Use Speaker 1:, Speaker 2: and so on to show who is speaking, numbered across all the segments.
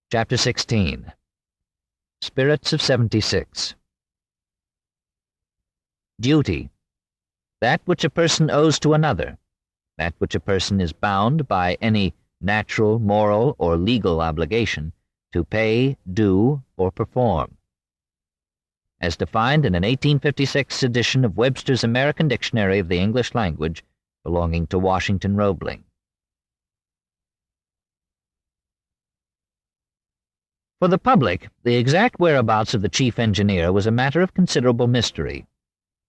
Speaker 1: Chapter 16. Spirits of 76. Duty. That which a person owes to another, that which a person is bound by any natural, moral, or legal obligation to pay, do, or perform. As defined in an 1856 edition of Webster's American Dictionary of the English Language, belonging to Washington Roebling. For the public, the exact whereabouts of the chief engineer was a matter of considerable mystery.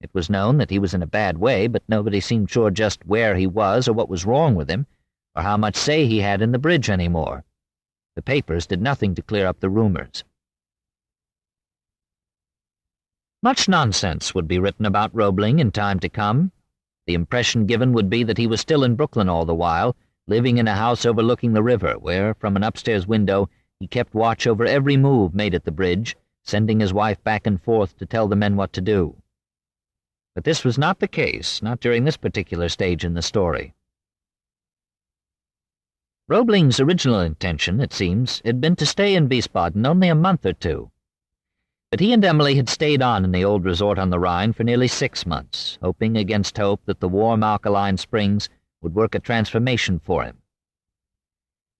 Speaker 1: It was known that he was in a bad way, but nobody seemed sure just where he was or what was wrong with him, or how much say he had in the bridge anymore. The papers did nothing to clear up the rumors. Much nonsense would be written about Roebling in time to come. The impression given would be that he was still in Brooklyn all the while, living in a house overlooking the river, where, from an upstairs window, he kept watch over every move made at the bridge, sending his wife back and forth to tell the men what to do. But this was not the case, not during this particular stage in the story. Roebling's original intention, it seems, had been to stay in Wiesbaden only a month or two. But he and Emily had stayed on in the old resort on the Rhine for nearly 6 months, hoping against hope that the warm alkaline springs would work a transformation for him.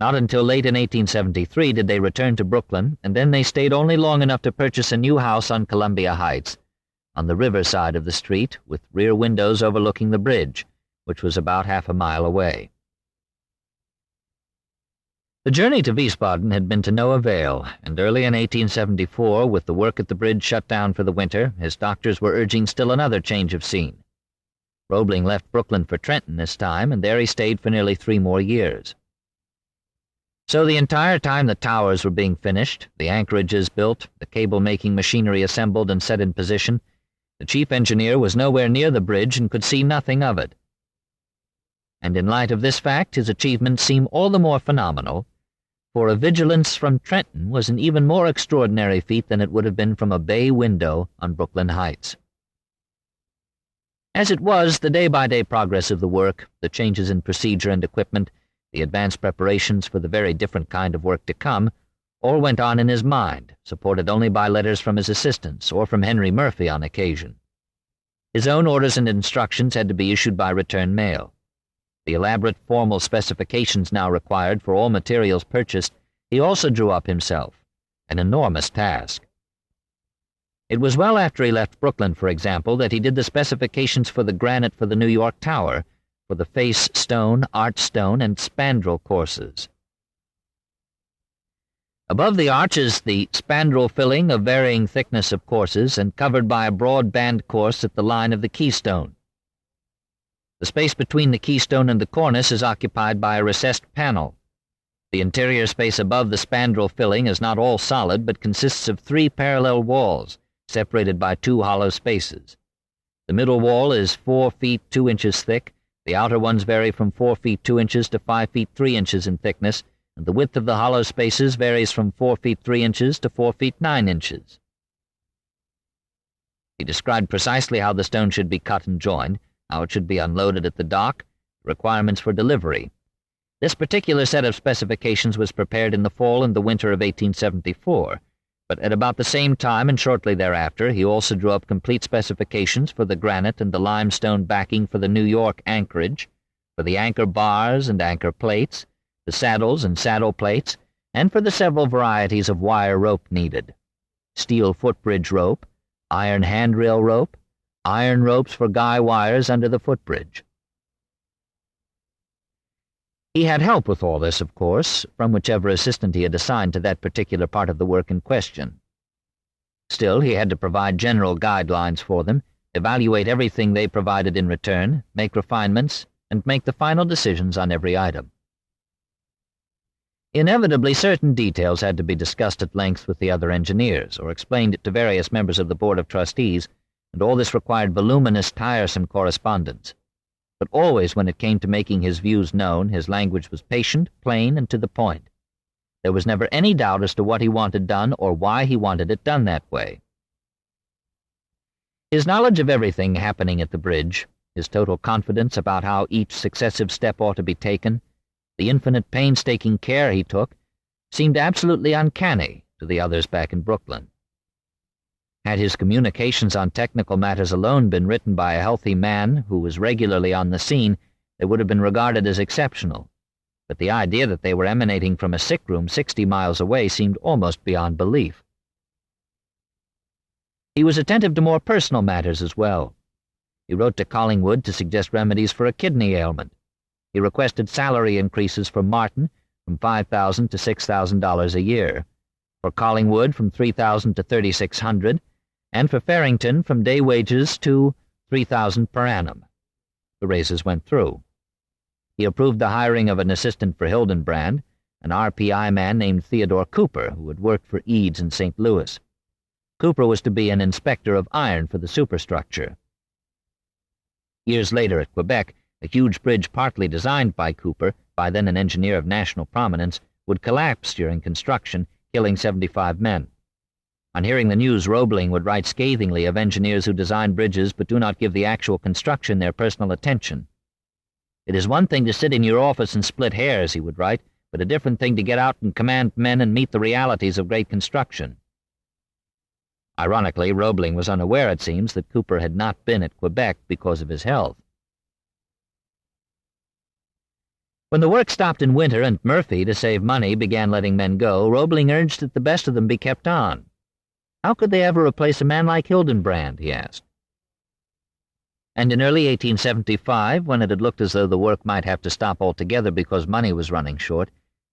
Speaker 1: Not until late in 1873 did they return to Brooklyn, and then they stayed only long enough to purchase a new house on Columbia Heights, on the river side of the street, with rear windows overlooking the bridge, which was about half a mile away. The journey to Wiesbaden had been to no avail, and early in 1874, with the work at the bridge shut down for the winter, his doctors were urging still another change of scene. Roebling left Brooklyn for Trenton this time, and there he stayed for nearly 3 more years. So the entire time the towers were being finished, the anchorages built, the cable-making machinery assembled and set in position, the chief engineer was nowhere near the bridge and could see nothing of it. And in light of this fact, his achievements seem all the more phenomenal, for a vigilance from Trenton was an even more extraordinary feat than it would have been from a bay window on Brooklyn Heights. As it was, the day-by-day progress of the work, the changes in procedure and equipment, the advanced preparations for the very different kind of work to come, all went on in his mind, supported only by letters from his assistants or from Henry Murphy on occasion. His own orders and instructions had to be issued by return mail. The elaborate formal specifications now required for all materials purchased he also drew up himself, an enormous task. It was well after he left Brooklyn, for example, that he did the specifications for the granite for the New York Tower, for the face stone, arch stone, and spandrel courses. Above the arch is the spandrel filling of varying thickness of courses and covered by a broad band course at the line of the keystone. The space between the keystone and the cornice is occupied by a recessed panel. The interior space above the spandrel filling is not all solid, but consists of 3 parallel walls, separated by 2 hollow spaces. The middle wall is 4 feet 2 inches thick. The outer ones vary from 4 feet 2 inches to 5 feet 3 inches in thickness, and the width of the hollow spaces varies from 4 feet 3 inches to 4 feet 9 inches. He described precisely how the stone should be cut and joined, how it should be unloaded at the dock, requirements for delivery. This particular set of specifications was prepared in the fall and the winter of 1874, but at about the same time and shortly thereafter he also drew up complete specifications for the granite and the limestone backing for the New York anchorage, for the anchor bars and anchor plates, the saddles and saddle plates, and for the several varieties of wire rope needed: steel footbridge rope, iron handrail rope, iron ropes for guy wires under the footbridge. He had help with all this, of course, from whichever assistant he had assigned to that particular part of the work in question. Still, he had to provide general guidelines for them, evaluate everything they provided in return, make refinements, and make the final decisions on every item. Inevitably, certain details had to be discussed at length with the other engineers, or explained to various members of the Board of Trustees, and all this required voluminous, tiresome correspondence. But always when it came to making his views known, his language was patient, plain, and to the point. There was never any doubt as to what he wanted done or why he wanted it done that way. His knowledge of everything happening at the bridge, his total confidence about how each successive step ought to be taken, the infinite painstaking care he took, seemed absolutely uncanny to the others back in Brooklyn. Had his communications on technical matters alone been written by a healthy man who was regularly on the scene, they would have been regarded as exceptional. But the idea that they were emanating from a sick room 60 miles away seemed almost beyond belief. He was attentive to more personal matters as well. He wrote to Collingwood to suggest remedies for a kidney ailment. He requested salary increases for Martin from $5,000 to $6,000 a year, for Collingwood from $3,000 to $3,600, and for Farrington from day wages to $3,000 per annum. The raises went through. He approved the hiring of an assistant for Hildenbrand, an RPI man named Theodore Cooper, who had worked for Eads in St. Louis. Cooper was to be an inspector of iron for the superstructure. Years later at Quebec, a huge bridge partly designed by Cooper, by then an engineer of national prominence, would collapse during construction, killing 75 men. On hearing the news, Roebling would write scathingly of engineers who design bridges but do not give the actual construction their personal attention. "It is one thing to sit in your office and split hairs," he would write, "but a different thing to get out and command men and meet the realities of great construction." Ironically, Roebling was unaware, it seems, that Cooper had not been at Quebec because of his health. When the work stopped in winter and Murphy, to save money, began letting men go, Roebling urged that the best of them be kept on. How could they ever replace a man like Hildenbrand, he asked. And in early 1875, when it had looked as though the work might have to stop altogether because money was running short,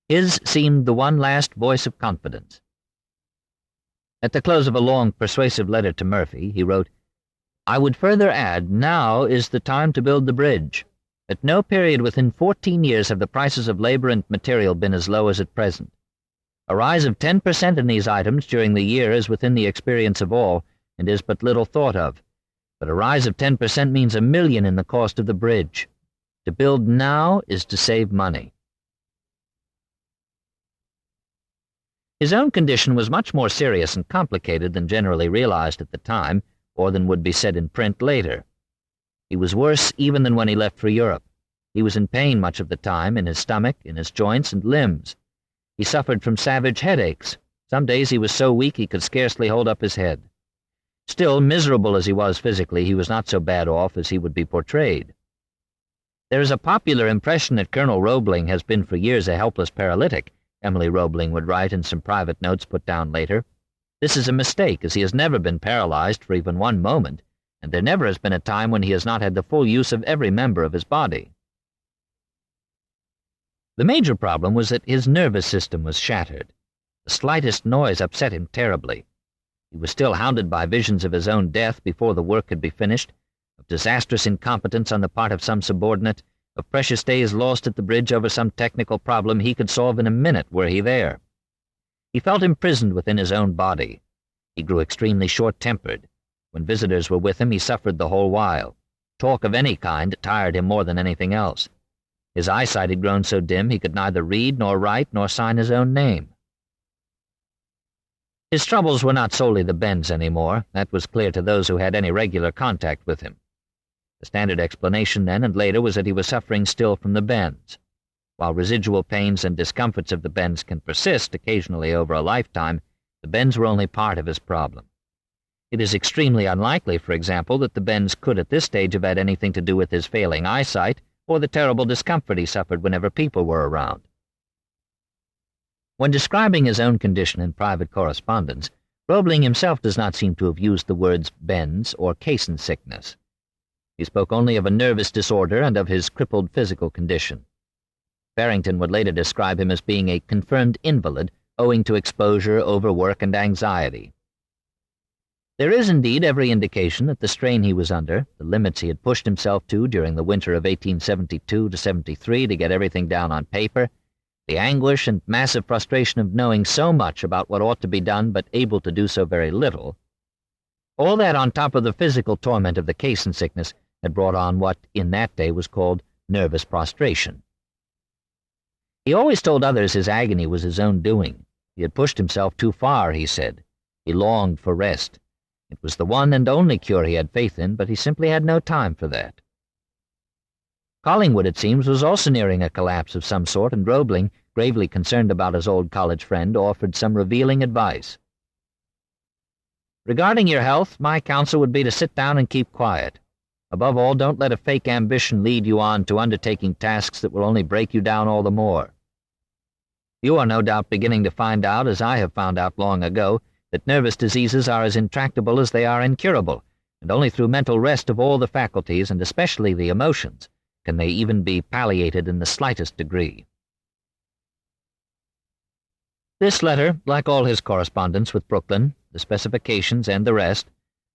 Speaker 1: his seemed the one last voice of confidence. At the close of a long, persuasive letter to Murphy, he wrote, "I would further add, now is the time to build the bridge. At no period within 14 years have the prices of labor and material been as low as at present. A rise of 10% in these items during the year is within the experience of all, and is but little thought of. But a rise of 10% means $1 million in the cost of the bridge. To build now is to save money." His own condition was much more serious and complicated than generally realized at the time, or than would be said in print later. He was worse even than when he left for Europe. He was in pain much of the time, in his stomach, in his joints and limbs. He suffered from savage headaches. Some days he was so weak he could scarcely hold up his head. Still, miserable as he was physically, he was not so bad off as he would be portrayed. "There is a popular impression that Colonel Roebling has been for years a helpless paralytic," Emily Roebling would write in some private notes put down later. "This is a mistake, as he has never been paralyzed for even one moment, and there never has been a time when he has not had the full use of every member of his body." The major problem was that his nervous system was shattered. The slightest noise upset him terribly. He was still hounded by visions of his own death before the work could be finished, of disastrous incompetence on the part of some subordinate, of precious days lost at the bridge over some technical problem he could solve in a minute were he there. He felt imprisoned within his own body. He grew extremely short-tempered. When visitors were with him, he suffered the whole while. Talk of any kind tired him more than anything else. His eyesight had grown so dim he could neither read nor write nor sign his own name. His troubles were not solely the bends anymore. That was clear to those who had any regular contact with him. The standard explanation then and later was that he was suffering still from the bends. While residual pains and discomforts of the bends can persist occasionally over a lifetime, the bends were only part of his problem. It is extremely unlikely, for example, that the bends could at this stage have had anything to do with his failing eyesight or the terrible discomfort he suffered whenever people were around. When describing his own condition in private correspondence, Roebling himself does not seem to have used the words bends or caisson sickness. He spoke only of a nervous disorder and of his crippled physical condition. Farrington would later describe him as being a confirmed invalid owing to exposure, overwork, and anxiety. There is indeed every indication that the strain he was under, the limits he had pushed himself to during the winter of 1872-73 to get everything down on paper, the anguish and massive frustration of knowing so much about what ought to be done but able to do so very little, all that on top of the physical torment of the caisson sickness had brought on what in that day was called nervous prostration. He always told others his agony was his own doing. He had pushed himself too far, he said. He longed for rest. It was the one and only cure he had faith in, but he simply had no time for that. Collingwood, it seems, was also nearing a collapse of some sort, and Roebling, gravely concerned about his old college friend, offered some revealing advice. "Regarding your health, my counsel would be to sit down and keep quiet. Above all, don't let a fake ambition lead you on to undertaking tasks that will only break you down all the more. You are no doubt beginning to find out, as I have found out long ago, that nervous diseases are as intractable as they are incurable, and only through mental rest of all the faculties, and especially the emotions, can they even be palliated in the slightest degree." This letter, like all his correspondence with Brooklyn, the specifications and the rest,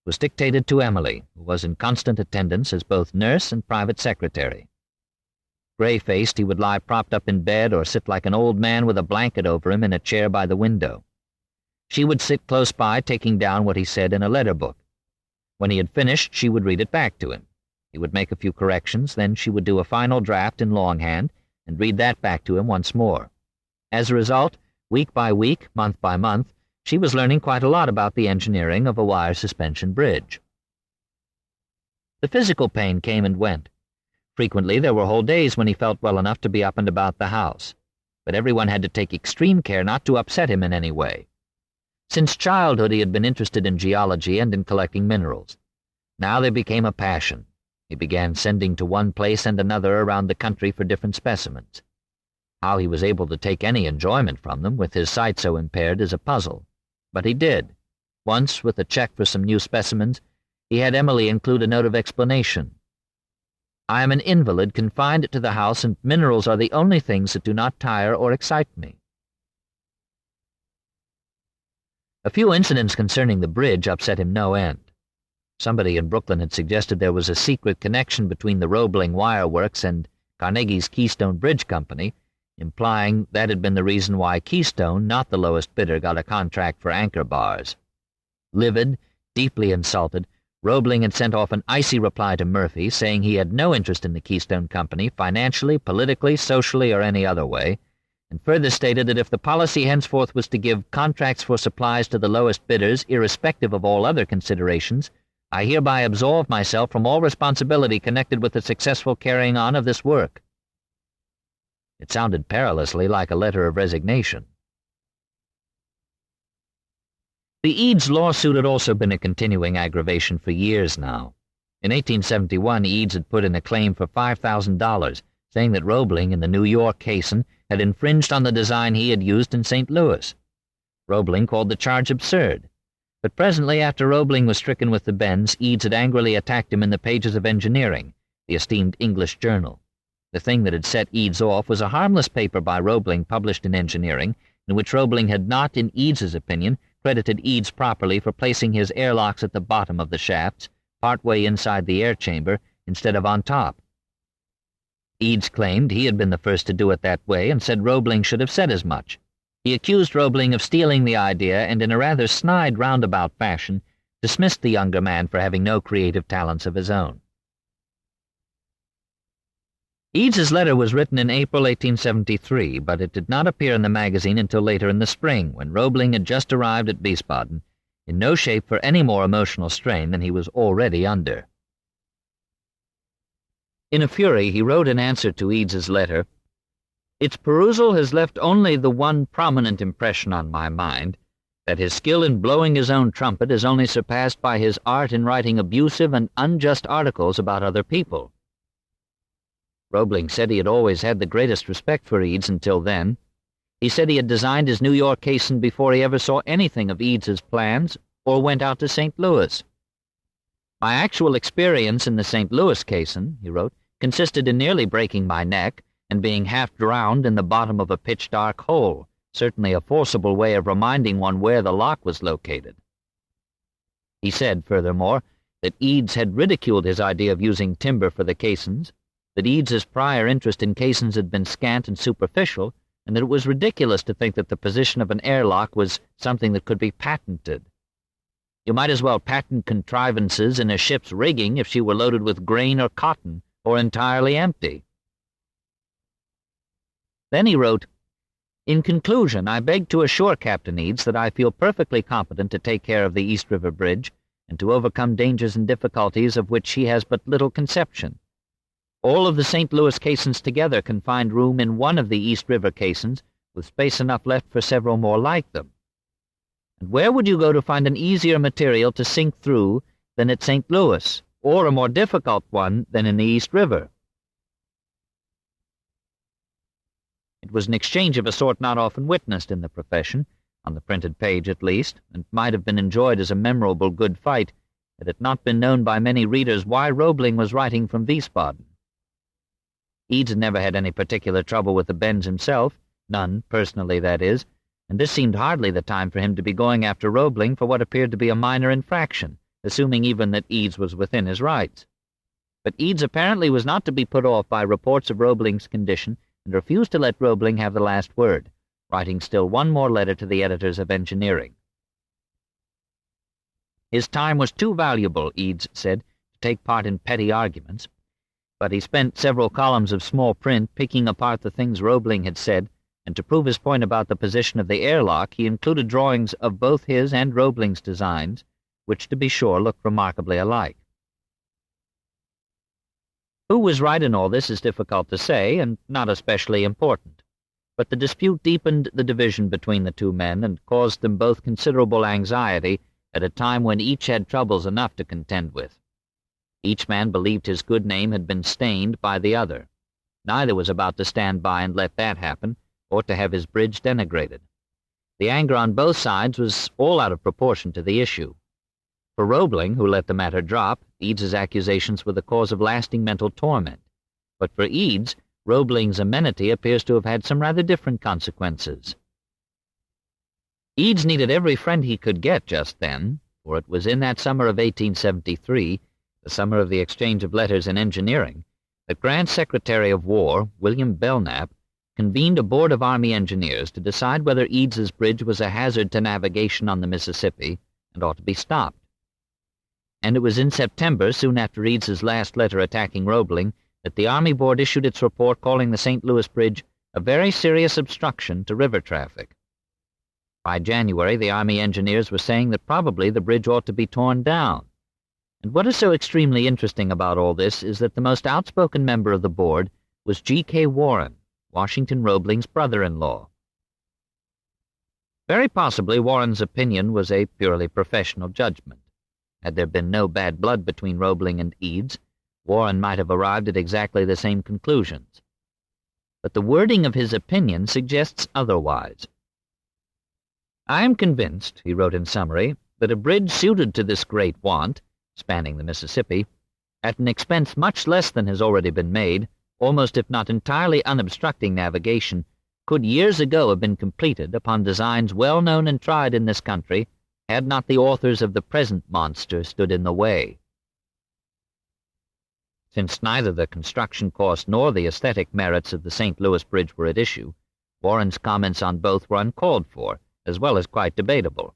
Speaker 1: was dictated to Emily, who was in constant attendance as both nurse and private secretary. Gray-faced, he would lie propped up in bed or sit like an old man with a blanket over him in a chair by the window. She would sit close by, taking down what he said in a letter book. When he had finished, she would read it back to him. He would make a few corrections, then she would do a final draft in longhand and read that back to him once more. As a result, week by week, month by month, she was learning quite a lot about the engineering of a wire suspension bridge. The physical pain came and went. Frequently there were whole days when he felt well enough to be up and about the house, but everyone had to take extreme care not to upset him in any way. Since childhood he had been interested in geology and in collecting minerals. Now they became a passion. He began sending to one place and another around the country for different specimens. How he was able to take any enjoyment from them, with his sight so impaired, is a puzzle. But he did. Once, with a check for some new specimens, he had Emily include a note of explanation. "I am an invalid confined to the house, and minerals are the only things that do not tire or excite me." A few incidents concerning the bridge upset him no end. Somebody in Brooklyn had suggested there was a secret connection between the Roebling Wire Works and Carnegie's Keystone Bridge Company, implying that had been the reason why Keystone, not the lowest bidder, got a contract for anchor bars. Livid, deeply insulted, Roebling had sent off an icy reply to Murphy, saying he had no interest in the Keystone Company, financially, politically, socially, or any other way, and further stated that if the policy henceforth was to give contracts for supplies to the lowest bidders, irrespective of all other considerations, I hereby absolve myself from all responsibility connected with the successful carrying on of this work. It sounded perilously like a letter of resignation. The Eads lawsuit had also been a continuing aggravation for years now. In 1871, Eads had put in a claim for $5,000, saying that Roebling in the New York caisson had infringed on the design he had used in St. Louis. Roebling called the charge absurd. But presently, after Roebling was stricken with the bends, Eads had angrily attacked him in the pages of Engineering, the esteemed English journal. The thing that had set Eads off was a harmless paper by Roebling published in Engineering, in which Roebling had not, in Eads's opinion, credited Eads properly for placing his airlocks at the bottom of the shafts, partway inside the air chamber, instead of on top. Eads claimed he had been the first to do it that way, and said Roebling should have said as much. He accused Roebling of stealing the idea, and in a rather snide roundabout fashion dismissed the younger man for having no creative talents of his own. Eads's letter was written in April 1873, but it did not appear in the magazine until later in the spring, when Roebling had just arrived at Wiesbaden, in no shape for any more emotional strain than he was already under. In a fury, he wrote in answer to Eads's letter, "Its perusal has left only the one prominent impression on my mind, that his skill in blowing his own trumpet is only surpassed by his art in writing abusive and unjust articles about other people." Roebling said he had always had the greatest respect for Eads until then. He said he had designed his New York caisson before he ever saw anything of Eads's plans or went out to St. Louis. "My actual experience in the St. Louis caisson," he wrote, "consisted in nearly breaking my neck and being half drowned in the bottom of a pitch-dark hole, certainly a forcible way of reminding one where the lock was located." He said, furthermore, that Eads had ridiculed his idea of using timber for the caissons, that Eads's prior interest in caissons had been scant and superficial, and that it was ridiculous to think that the position of an airlock was something that could be patented. You might as well patent contrivances in a ship's rigging if she were loaded with grain or cotton, or entirely empty. Then he wrote, "In conclusion, I beg to assure Captain Eads that I feel perfectly competent to take care of the East River Bridge, and to overcome dangers and difficulties of which he has but little conception. All of the St. Louis caissons together can find room in one of the East River caissons, with space enough left for several more like them. And where would you go to find an easier material to sink through than at St. Louis, or a more difficult one than in the East River? It was an exchange of a sort not often witnessed in the profession, on the printed page at least, and might have been enjoyed as a memorable good fight had it not been known by many readers why Roebling was writing from Wiesbaden. Eads had never had any particular trouble with the Bends himself, none, personally that is, and this seemed hardly the time for him to be going after Roebling for what appeared to be a minor infraction, assuming even that Eads was within his rights. But Eads apparently was not to be put off by reports of Roebling's condition, and refused to let Roebling have the last word, writing still one more letter to the editors of Engineering. His time was too valuable, Eads said, to take part in petty arguments, but he spent several columns of small print picking apart the things Roebling had said, and to prove his point about the position of the airlock, he included drawings of both his and Roebling's designs, which, to be sure, looked remarkably alike. Who was right in all this is difficult to say, and not especially important. But the dispute deepened the division between the two men, and caused them both considerable anxiety at a time when each had troubles enough to contend with. Each man believed his good name had been stained by the other. Neither was about to stand by and let that happen, or to have his bridge denigrated. The anger on both sides was all out of proportion to the issue. For Roebling, who let the matter drop, Eads's accusations were the cause of lasting mental torment. But for Eads, Roebling's amenity appears to have had some rather different consequences. Eads needed every friend he could get just then, for it was in that summer of 1873, the summer of the exchange of letters in engineering, that Grant's Secretary of War, William Belknap, convened a board of Army engineers to decide whether Eads's bridge was a hazard to navigation on the Mississippi and ought to be stopped. And it was in September, soon after Eads's last letter attacking Roebling, that the Army Board issued its report calling the St. Louis Bridge a very serious obstruction to river traffic. By January, the Army engineers were saying that probably the bridge ought to be torn down. And what is so extremely interesting about all this is that the most outspoken member of the board was G.K. Warren, Washington Roebling's brother-in-law. Very possibly Warren's opinion was a purely professional judgment. Had there been no bad blood between Roebling and Eads, Warren might have arrived at exactly the same conclusions. But the wording of his opinion suggests otherwise. "I am convinced," he wrote in summary, "that a bridge suited to this great want, spanning the Mississippi, at an expense much less than has already been made, almost if not entirely unobstructing navigation, could years ago have been completed upon designs well known and tried in this country, had not the authors of the present monster stood in the way." Since neither the construction cost nor the aesthetic merits of the St. Louis Bridge were at issue, Warren's comments on both were uncalled for, as well as quite debatable.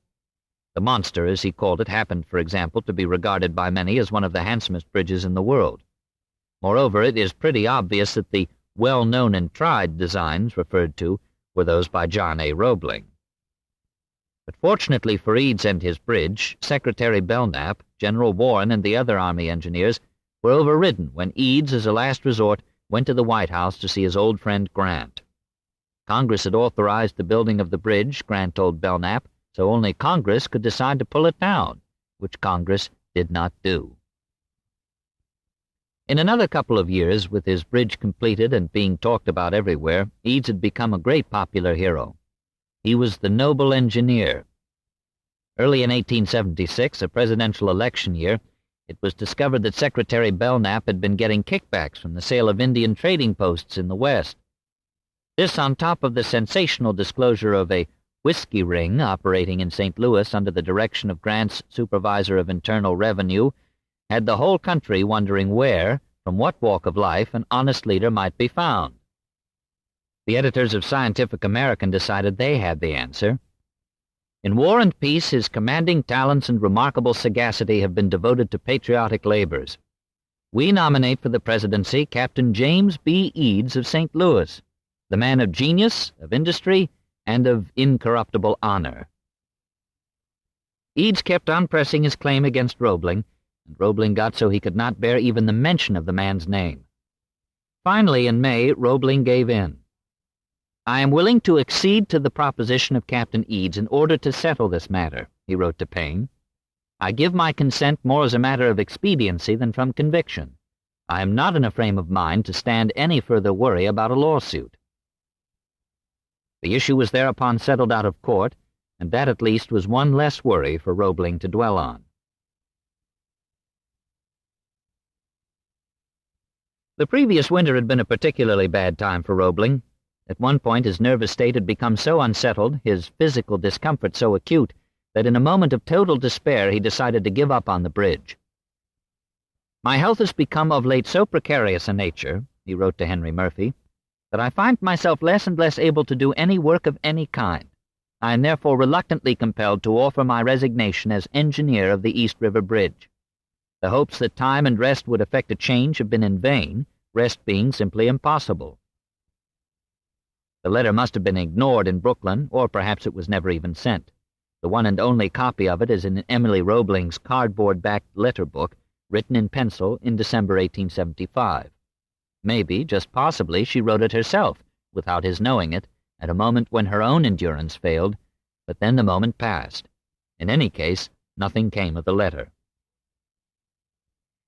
Speaker 1: The monster, as he called it, happened, for example, to be regarded by many as one of the handsomest bridges in the world. Moreover, it is pretty obvious that the well-known and tried designs referred to were those by John A. Roebling. But fortunately for Eads and his bridge, Secretary Belknap, General Warren, and the other Army engineers were overridden when Eads, as a last resort, went to the White House to see his old friend Grant. Congress had authorized the building of the bridge, Grant told Belknap, so only Congress could decide to pull it down, which Congress did not do. In another couple of years, with his bridge completed and being talked about everywhere, Eads had become a great popular hero. He was the noble engineer. Early in 1876, a presidential election year, it was discovered that Secretary Belknap had been getting kickbacks from the sale of Indian trading posts in the West. This on top of the sensational disclosure of a whiskey ring operating in St. Louis under the direction of Grant's Supervisor of Internal Revenue had the whole country wondering where, from what walk of life, an honest leader might be found. The editors of Scientific American decided they had the answer. In war and peace, his commanding talents and remarkable sagacity have been devoted to patriotic labors. We nominate for the presidency Captain James B. Eads of St. Louis, the man of genius, of industry, and of incorruptible honor. Eads kept on pressing his claim against Roebling, and Roebling got so he could not bear even the mention of the man's name. Finally, in May, Roebling gave in. "I am willing to accede to the proposition of Captain Eads in order to settle this matter," he wrote to Payne. "I give my consent more as a matter of expediency than from conviction. I am not in a frame of mind to stand any further worry about a lawsuit." The issue was thereupon settled out of court, and that at least was one less worry for Roebling to dwell on. The previous winter had been a particularly bad time for Roebling. At one point his nervous state had become so unsettled, his physical discomfort so acute, that in a moment of total despair he decided to give up on the bridge. "My health has become of late so precarious a nature," he wrote to Henry Murphy, "that I find myself less and less able to do any work of any kind. I am therefore reluctantly compelled to offer my resignation as engineer of the East River Bridge. The hopes that time and rest would effect a change have been in vain, rest being simply impossible." The letter must have been ignored in Brooklyn, or perhaps it was never even sent. The one and only copy of it is in Emily Roebling's cardboard-backed letter book, written in pencil in December 1875. Maybe, just possibly, she wrote it herself, without his knowing it, at a moment when her own endurance failed, but then the moment passed. In any case, nothing came of the letter.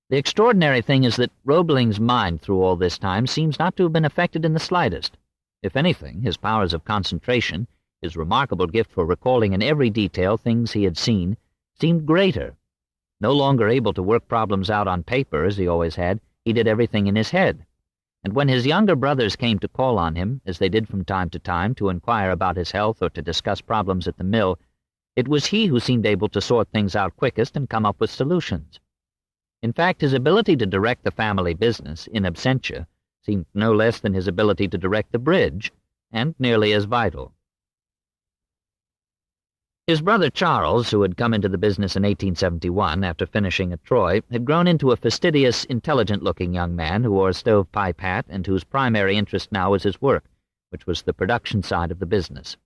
Speaker 1: The extraordinary thing is that Roebling's mind through all this time seems not to have been affected in the slightest. If anything, his powers of concentration, his remarkable gift for recalling in every detail things he had seen, seemed greater. No longer able to work problems out on paper as he always had, he did everything in his head. And when his younger brothers came to call on him, as they did from time to inquire about his health or to discuss problems at the mill, it was he who seemed able to sort things out quickest and come up with solutions. In fact, his ability to direct the family business, in absentia, seemed no less than his ability to direct the bridge, and nearly as vital. His brother Charles, who had come into the business in 1871 after finishing at Troy, had grown into a fastidious, intelligent-looking young man who wore a stovepipe hat and whose primary interest now was his work, which was the production side of the business.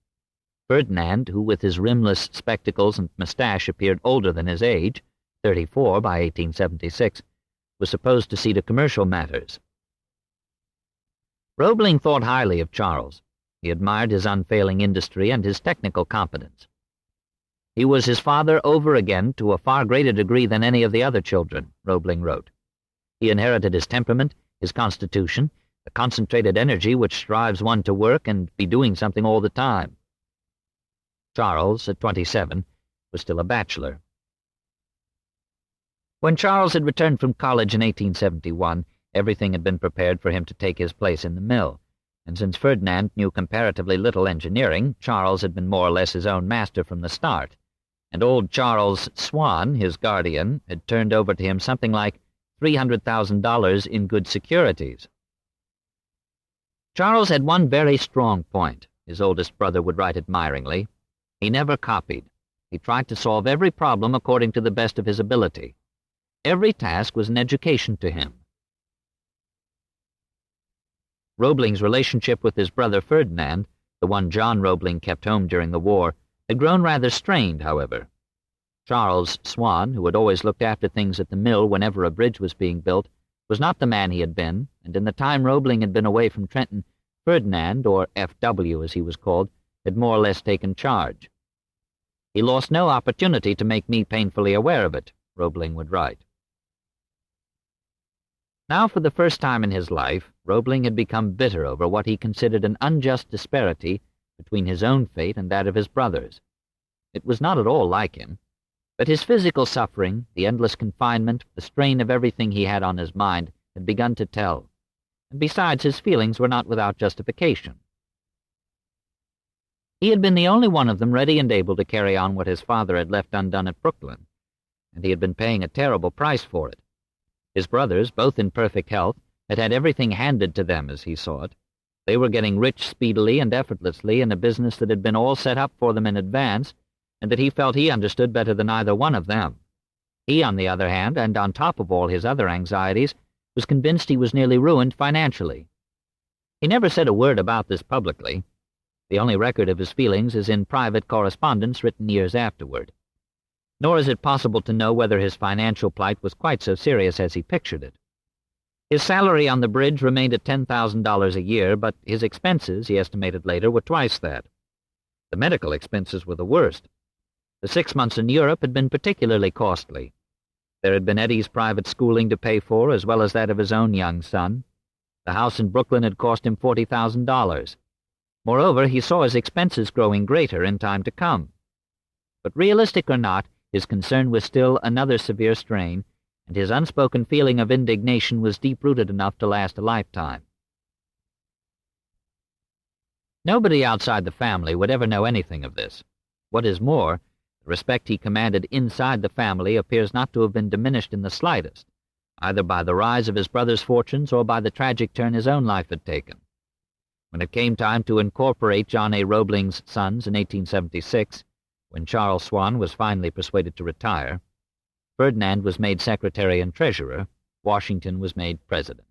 Speaker 1: Ferdinand, who with his rimless spectacles and moustache appeared older than his age, 34 by 1876, was supposed to see to commercial matters. Roebling thought highly of Charles. He admired his unfailing industry and his technical competence. He was his father over again to a far greater degree than any of the other children, Roebling wrote. He inherited his temperament, his constitution, the concentrated energy which drives one to work and be doing something all the time. Charles, at 27, was still a bachelor. When Charles had returned from college in 1871, everything had been prepared for him to take his place in the mill, and since Ferdinand knew comparatively little engineering, Charles had been more or less his own master from the start, and old Charles Swan, his guardian, had turned over to him something like $300,000 in good securities. Charles had one very strong point, his oldest brother would write admiringly. He never copied. He tried to solve every problem according to the best of his ability. Every task was an education to him. Roebling's relationship with his brother Ferdinand, the one John Roebling kept home during the war, had grown rather strained, however. Charles Swan, who had always looked after things at the mill whenever a bridge was being built, was not the man he had been, and in the time Roebling had been away from Trenton, Ferdinand, or F.W. as he was called, had more or less taken charge. "He lost no opportunity to make me painfully aware of it," Roebling would write. Now, for the first time in his life, Roebling had become bitter over what he considered an unjust disparity between his own fate and that of his brothers. It was not at all like him, but his physical suffering, the endless confinement, the strain of everything he had on his mind, had begun to tell, and besides, his feelings were not without justification. He had been the only one of them ready and able to carry on what his father had left undone at Brooklyn, and he had been paying a terrible price for it. His brothers, both in perfect health, had had everything handed to them as he saw it. They were getting rich speedily and effortlessly in a business that had been all set up for them in advance, and that he felt he understood better than either one of them. He, on the other hand, and on top of all his other anxieties, was convinced he was nearly ruined financially. He never said a word about this publicly. The only record of his feelings is in private correspondence written years afterward. Nor is it possible to know whether his financial plight was quite so serious as he pictured it. His salary on the bridge remained at $10,000 a year, but his expenses, he estimated later, were twice that. The medical expenses were the worst. The 6 months in Europe had been particularly costly. There had been Eddie's private schooling to pay for, as well as that of his own young son. The house in Brooklyn had cost him $40,000. Moreover, he saw his expenses growing greater in time to come. But realistic or not, his concern was still another severe strain, and his unspoken feeling of indignation was deep-rooted enough to last a lifetime. Nobody outside the family would ever know anything of this. What is more, the respect he commanded inside the family appears not to have been diminished in the slightest, either by the rise of his brother's fortunes or by the tragic turn his own life had taken. When it came time to incorporate John A. Roebling's sons in 1876, when Charles Swann was finally persuaded to retire, Ferdinand was made Secretary and Treasurer, Washington was made President.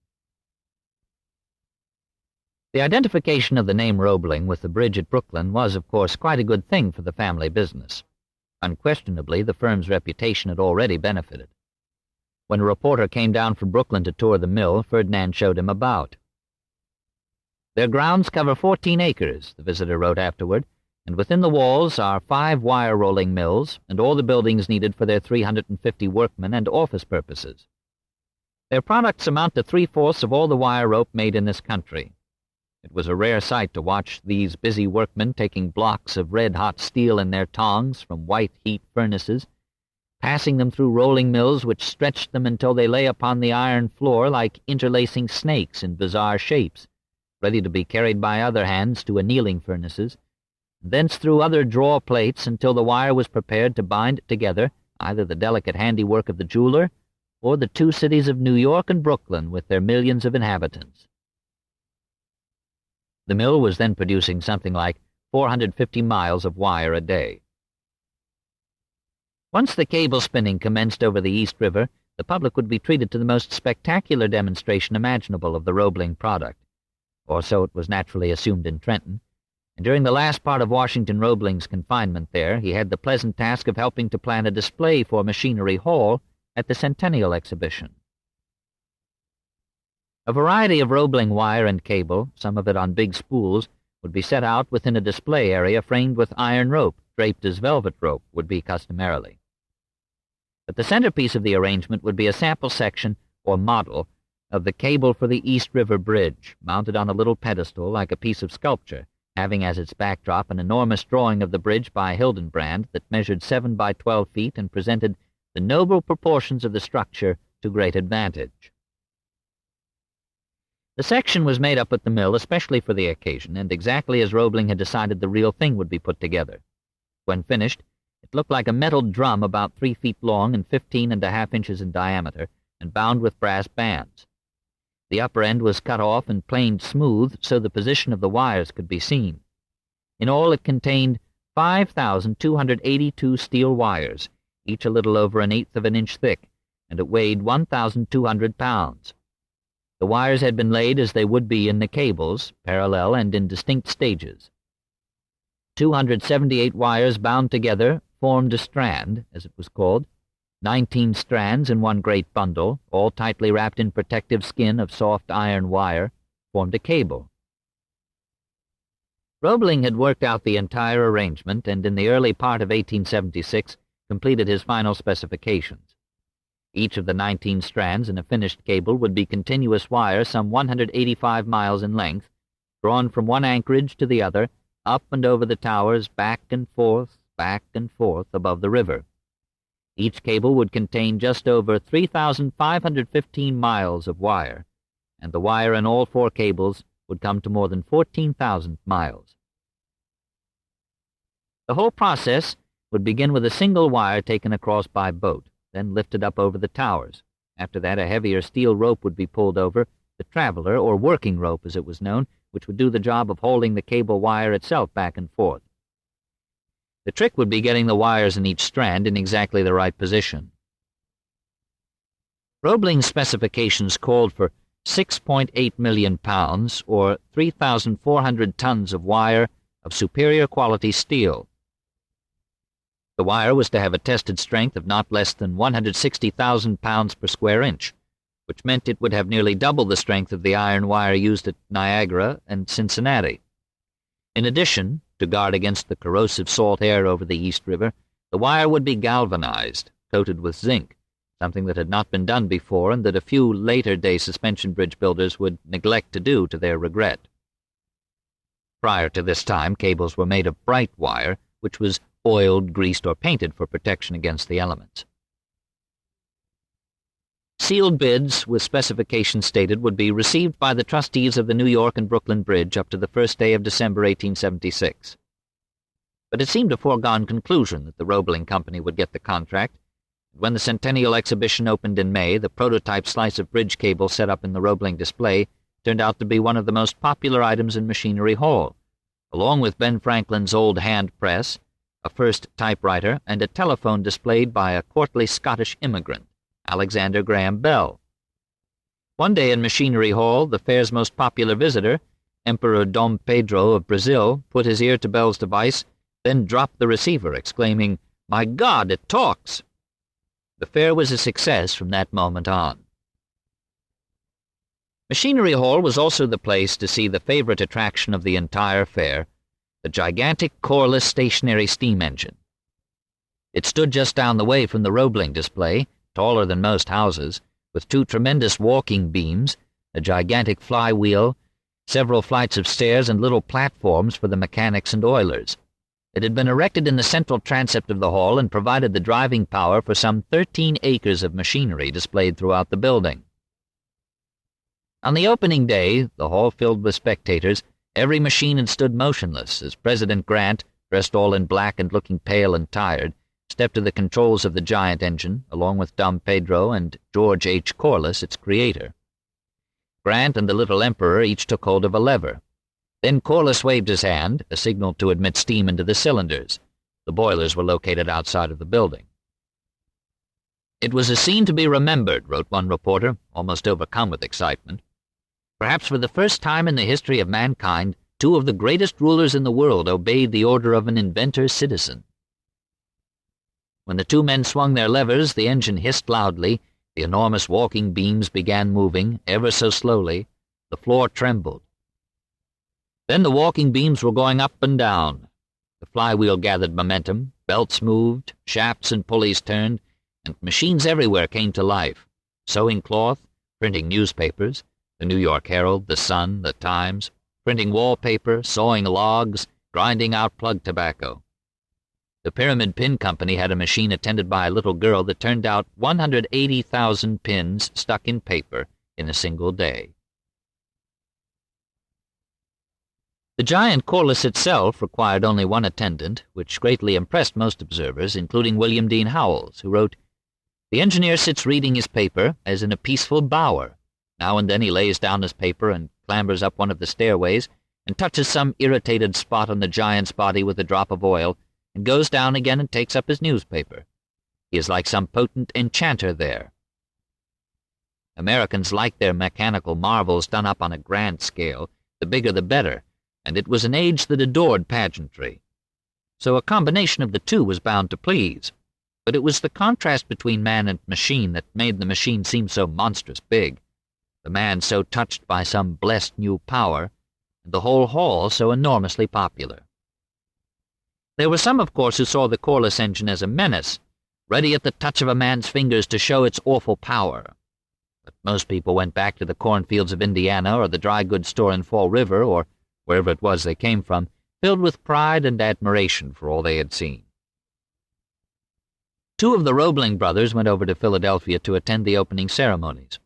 Speaker 1: The identification of the name Roebling with the bridge at Brooklyn was, of course, quite a good thing for the family business. Unquestionably, the firm's reputation had already benefited. When a reporter came down from Brooklyn to tour the mill, Ferdinand showed him about. "Their grounds cover 14 acres, the visitor wrote afterward, and within the walls are 5 wire rolling mills and all the buildings needed for their 350 workmen and office purposes. Their products amount to 3/4 of all the wire rope made in this country. It was a rare sight to watch these busy workmen taking blocks of red-hot steel in their tongs from white-heat furnaces, passing them through rolling mills which stretched them until they lay upon the iron floor like interlacing snakes in bizarre shapes, ready to be carried by other hands to annealing furnaces, thence through other draw plates until the wire was prepared to bind together either the delicate handiwork of the jeweler or the 2 cities of New York and Brooklyn with their millions of inhabitants." The mill was then producing something like 450 miles of wire a day. Once the cable spinning commenced over the East River, the public would be treated to the most spectacular demonstration imaginable of the Roebling product, or so it was naturally assumed in Trenton, and during the last part of Washington Roebling's confinement there, he had the pleasant task of helping to plan a display for Machinery Hall at the Centennial Exhibition. A variety of Roebling wire and cable, some of it on big spools, would be set out within a display area framed with iron rope, draped as velvet rope would be customarily. But the centerpiece of the arrangement would be a sample section, or model, of the cable for the East River Bridge, mounted on a little pedestal like a piece of sculpture, having as its backdrop an enormous drawing of the bridge by Hildenbrand that measured 7 by 12 feet and presented the noble proportions of the structure to great advantage. The section was made up at the mill especially for the occasion, and exactly as Roebling had decided the real thing would be put together. When finished, it looked like a metal drum about 3 feet long and 15½ inches in diameter, and bound with brass bands. The upper end was cut off and planed smooth so the position of the wires could be seen. In all, it contained 5,282 steel wires, each a little over 1/8 of an inch thick, and it weighed 1,200 pounds. The wires had been laid as they would be in the cables, parallel and in distinct stages. 278 wires bound together formed a strand, as it was called. 19 strands in one great bundle, all tightly wrapped in protective skin of soft iron wire, formed a cable. Roebling had worked out the entire arrangement and in the early part of 1876 completed his final specifications. Each of the 19 strands in a finished cable would be continuous wire some 185 miles in length, drawn from one anchorage to the other, up and over the towers, back and forth above the river. Each cable would contain just over 3,515 miles of wire, and the wire in all 4 cables would come to more than 14,000 miles. The whole process would begin with a single wire taken across by boat, then lifted up over the towers. After that, a heavier steel rope would be pulled over, the traveler, or working rope as it was known, which would do the job of holding the cable wire itself back and forth. The trick would be getting the wires in each strand in exactly the right position. Roebling's specifications called for 6.8 million pounds, or 3,400 tons of wire of superior quality steel. The wire was to have a tested strength of not less than 160,000 pounds per square inch, which meant it would have nearly double the strength of the iron wire used at Niagara and Cincinnati. In addition, to guard against the corrosive salt air over the East River, the wire would be galvanized, coated with zinc, something that had not been done before and that a few later-day suspension bridge builders would neglect to do to their regret. Prior to this time, cables were made of bright wire, which was oiled, greased, or painted for protection against the elements. Sealed bids, with specifications stated, would be received by the trustees of the New York and Brooklyn Bridge up to the first day of December 1876. But it seemed a foregone conclusion that the Roebling Company would get the contract. When the Centennial Exhibition opened in May, the prototype slice of bridge cable set up in the Roebling display turned out to be one of the most popular items in Machinery Hall, along with Ben Franklin's old hand press, a first typewriter, and a telephone displayed by a courtly Scottish immigrant, Alexander Graham Bell. One day in Machinery Hall, the fair's most popular visitor, Emperor Dom Pedro of Brazil, put his ear to Bell's device, then dropped the receiver, exclaiming, "My God, it talks!" The fair was a success from that moment on. Machinery Hall was also the place to see the favorite attraction of the entire fair, the gigantic Corliss stationary steam engine. It stood just down the way from the Roebling display, taller than most houses, with two tremendous walking beams, a gigantic flywheel, several flights of stairs, and little platforms for the mechanics and oilers. It had been erected in the central transept of the hall and provided the driving power for some 13 acres of machinery displayed throughout the building. On the opening day, the hall filled with spectators, every machine had stood motionless as President Grant, dressed all in black and looking pale and tired, stepped to the controls of the giant engine, along with Dom Pedro and George H. Corliss, its creator. Grant and the little Emperor each took hold of a lever. Then Corliss waved his hand, a signal to admit steam into the cylinders. The boilers were located outside of the building. "It was a scene to be remembered," wrote one reporter, almost overcome with excitement. "Perhaps for the first time in the history of mankind, two of the greatest rulers in the world obeyed the order of an inventor-citizen." When the two men swung their levers, the engine hissed loudly, the enormous walking beams began moving, ever so slowly, the floor trembled. Then the walking beams were going up and down. The flywheel gathered momentum, belts moved, shafts and pulleys turned, and machines everywhere came to life, sewing cloth, printing newspapers, the New York Herald, the Sun, the Times, printing wallpaper, sawing logs, grinding out plug tobacco. The Pyramid Pin Company had a machine attended by a little girl that turned out 180,000 pins stuck in paper in a single day. The giant Corliss itself required only one attendant, which greatly impressed most observers, including William Dean Howells, who wrote, "The engineer sits reading his paper as in a peaceful bower. Now and then he lays down his paper and clambers up one of the stairways and touches some irritated spot on the giant's body with a drop of oil, and goes down again and takes up his newspaper. He is like some potent enchanter there." Americans liked their mechanical marvels done up on a grand scale, the bigger the better, and it was an age that adored pageantry. So a combination of the two was bound to please. But it was the contrast between man and machine that made the machine seem so monstrous big, the man so touched by some blessed new power, and the whole hall so enormously popular. There were some, of course, who saw the Corliss engine as a menace, ready at the touch of a man's fingers to show its awful power. But most people went back to the cornfields of Indiana or the dry goods store in Fall River, or wherever it was they came from, filled with pride and admiration for all they had seen. Two of the Roebling brothers went over to Philadelphia to attend the opening ceremonies.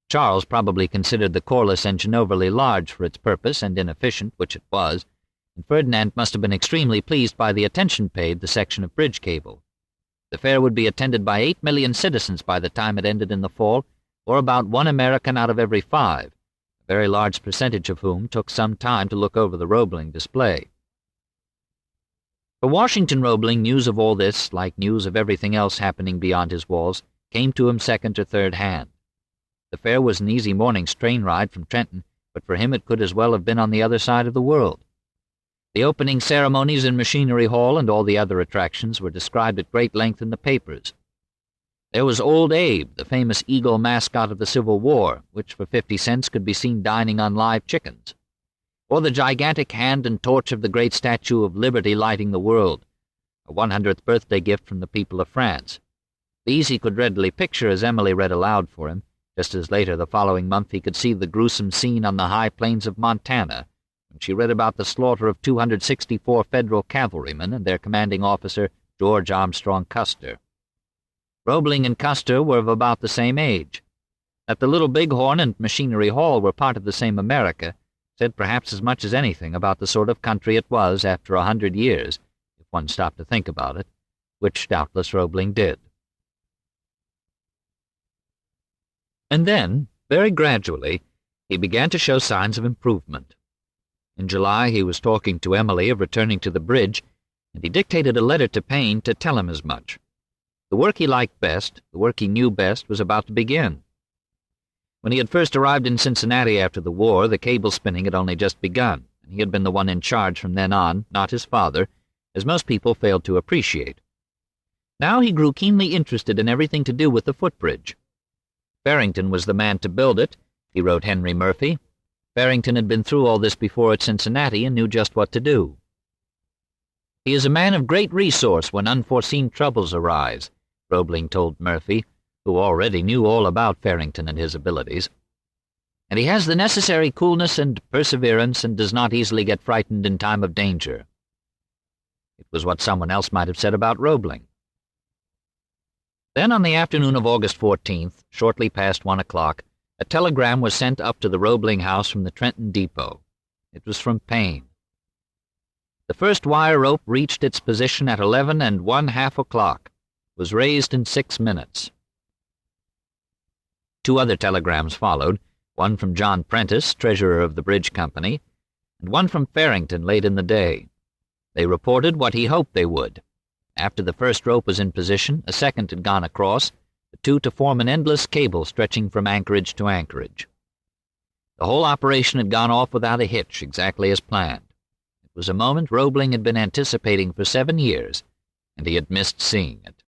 Speaker 1: Charles probably considered the Corliss engine overly large for its purpose and inefficient, which it was, and Ferdinand must have been extremely pleased by the attention paid the section of bridge cable. The fair would be attended by 8 million citizens by the time it ended in the fall, or about one American out of every 5, a very large percentage of whom took some time to look over the Roebling display. For Washington Roebling, news of all this, like news of everything else happening beyond his walls, came to him second or third hand. The fair was an easy morning's train ride from Trenton, but for him it could as well have been on the other side of the world. The opening ceremonies in Machinery Hall and all the other attractions were described at great length in the papers. There was Old Abe, the famous eagle mascot of the Civil War, which for 50 cents could be seen dining on live chickens. Or the gigantic hand and torch of the great Statue of Liberty lighting the world, a 100th birthday gift from the people of France. These he could readily picture as Emily read aloud for him, just as later the following month he could see the gruesome scene on the high plains of Montana, when she read about the slaughter of 264 Federal cavalrymen and their commanding officer, George Armstrong Custer. Roebling and Custer were of about the same age. That the Little Bighorn and Machinery Hall were part of the same America said perhaps as much as anything about the sort of country it was after 100 years, if one stopped to think about it, which doubtless Roebling did. And then, very gradually, he began to show signs of improvement. In July he was talking to Emily of returning to the bridge, and he dictated a letter to Payne to tell him as much. The work he liked best, the work he knew best, was about to begin. When he had first arrived in Cincinnati after the war, the cable spinning had only just begun, and he had been the one in charge from then on, not his father, as most people failed to appreciate. Now he grew keenly interested in everything to do with the footbridge. Farrington was the man to build it, he wrote Henry Murphy. Farrington had been through all this before at Cincinnati and knew just what to do. He is a man of great resource when unforeseen troubles arise, Roebling told Murphy, who already knew all about Farrington and his abilities. And he has the necessary coolness and perseverance and does not easily get frightened in time of danger. It was what someone else might have said about Roebling. Then on the afternoon of August 14th, shortly past 1 o'clock, a telegram was sent up to the Roebling house from the Trenton depot. It was from Payne. The first wire rope reached its position at 11 1/2 o'clock, was raised in 6 minutes. 2 other telegrams followed, one from John Prentice, treasurer of the Bridge Company, and one from Farrington late in the day. They reported what he hoped they would. After the first rope was in position, a second had gone across, the two to form an endless cable stretching from anchorage to anchorage. The whole operation had gone off without a hitch, exactly as planned. It was a moment Roebling had been anticipating for 7 years, and he had missed seeing it.